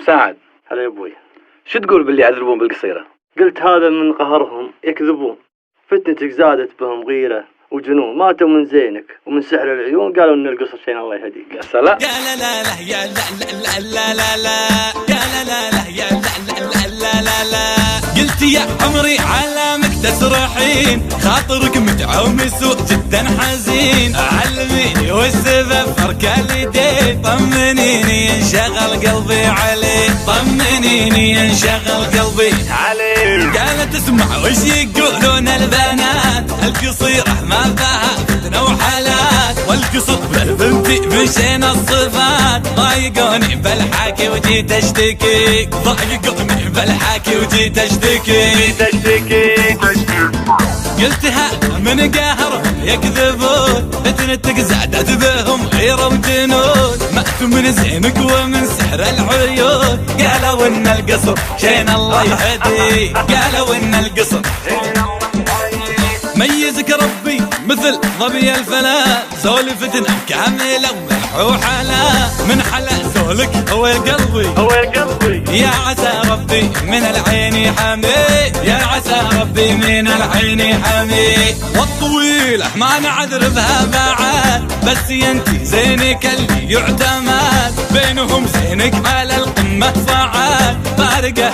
مساعد، هلا يا ابوي. شو تقول باللي يعذبون بالقصيرة؟ قلت هذا من قهرهم يكذبون، فتنتك زادت بهم غيرة وجنون، ماتوا من زينك ومن سحر العيون، قالوا ان القصر شين الله يهديك. يا سلام. يا لا لا لا يا لا لا لا لا لا يا لا لا لا يا لا لا لا لا لا. قلت يا عمري علامك تسرحين، خاطرك متعومس وجدا حزين، علميني والسبب فرك اليدين، طمنيني ينشغل قلبي عليه، طمنيني ينشغل قلبي عليه. قالت اسمع وش يقولون البنات، القصيرة ما بها فتنة وحالات، والقصر بالبنتي مشينا الصفات، ضايقوني بالحاكي وجيت اشتكي، ضايقوني بالحاكي وجيت اشتكي. قلت هذا من قهرهم يكذبون، فتنتك زادت بهم غيرة وجنون، ماتوا من زينك ومن سحر العيون، قالوا ان القصر شين الله يهدي، قالوا ان القصر ميزك ربي مثل ظبي الفلاة، زول فتنة كاملة وملح وحلا، من حلا زولك هو قلبي، يا عسى ربي من العين يحمي، يا عسى ربي من العين يحمي. والطويلة ما نعذر بها بعد، بس ينتي زينك اللي يعتمد، بينهم زينك على القمة صعد، فارقة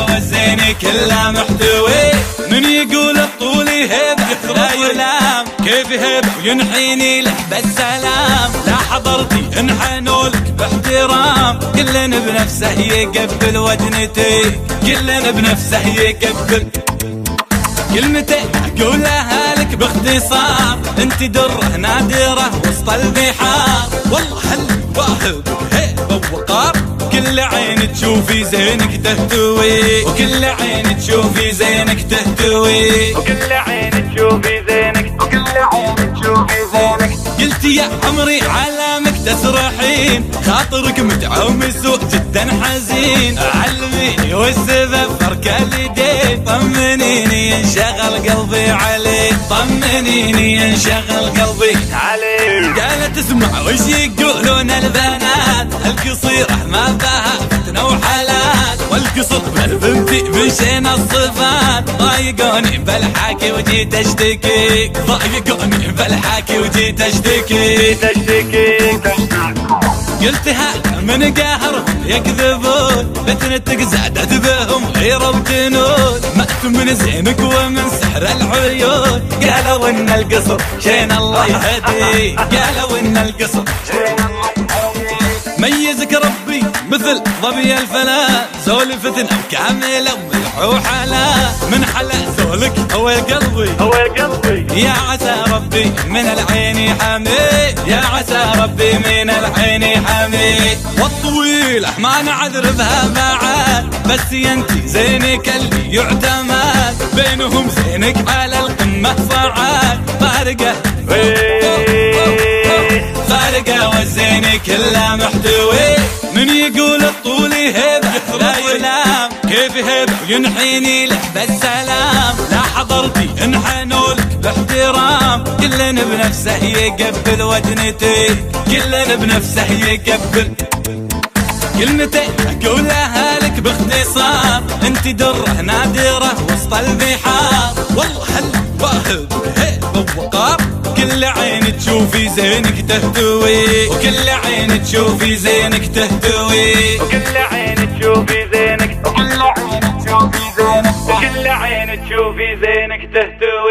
والزين كله محتوي، من يقول الطولي هيبة لا يلام، كيف هيبة وينحيني لك بالسلام، لا حضرتي انحنولك باحترام، كلنا بنفسه يقبل وجنتي، كلنا بنفسه يقبل. كلمتين اقولها لك باختصار، انت دره نادره وسط البحار، والله هل واهب هيبه ووقار، كل عين تشوفي زينك تهتوي، وكل عين تشوفي زينك تهتوي، وكل عين تشوفي زينك، وكل عين تشوفي زينك. قلت يا عمري علامك تسرحين، خاطرك متعومس وجدا حزين، علميني والسبب فرك اليدين، طمنيني ينشغل قلبي عليه، طمنيني ينشغل قلبي عليه. قالت اسمع وش يقولون البنات، القصيرة ما بها فتنة وحالات، والقصر بالبنتي مشينا الصفات، ضايقوني بالحاكي وجيت اشتكي، ضايقوني بالحاكي وجيت اشتكي. قلت هذا من قهرهم يكذبون، فتنتك زادت بهم غيرة وجنون، ماتوا من زينك ومن سحر العيون، قالوا ان القصر شين الله يهدي، قالوا ان القصر ميزك ربي مثل ظبي الفلاة، زول فتنة كاملة وملح وحلا، من حلا زولك هو قلبي، يا عسى ربي من العين يحمي، يا عسى ربي من العين يحمي. والطويلة ما نعذر بها بعد، بس ينتي زينك اللي يعتمد، بينهم زينك على القمة صعد، فارقة والزين كله محتوي، من يقول الطولي هيبة لا يلام، كيف هيبة وينحيني لك بالسلام، لا حضرتي انحنولك باحترام، كلنا بنفسه يقبل وجنتي، كلنا بنفسه يقبل. كلمتين اقولها لك باختصار، انت دره نادره وسط البحار، والله هل واهب هيبه ووقار، كل عين تشوفي زينك تهتوي، وكل عين تشوفي زينك تهتوي، وكل عين تشوفي زينك، وكل عين تشوفي زينك، وكل عين تشوفي زينك تهتوي.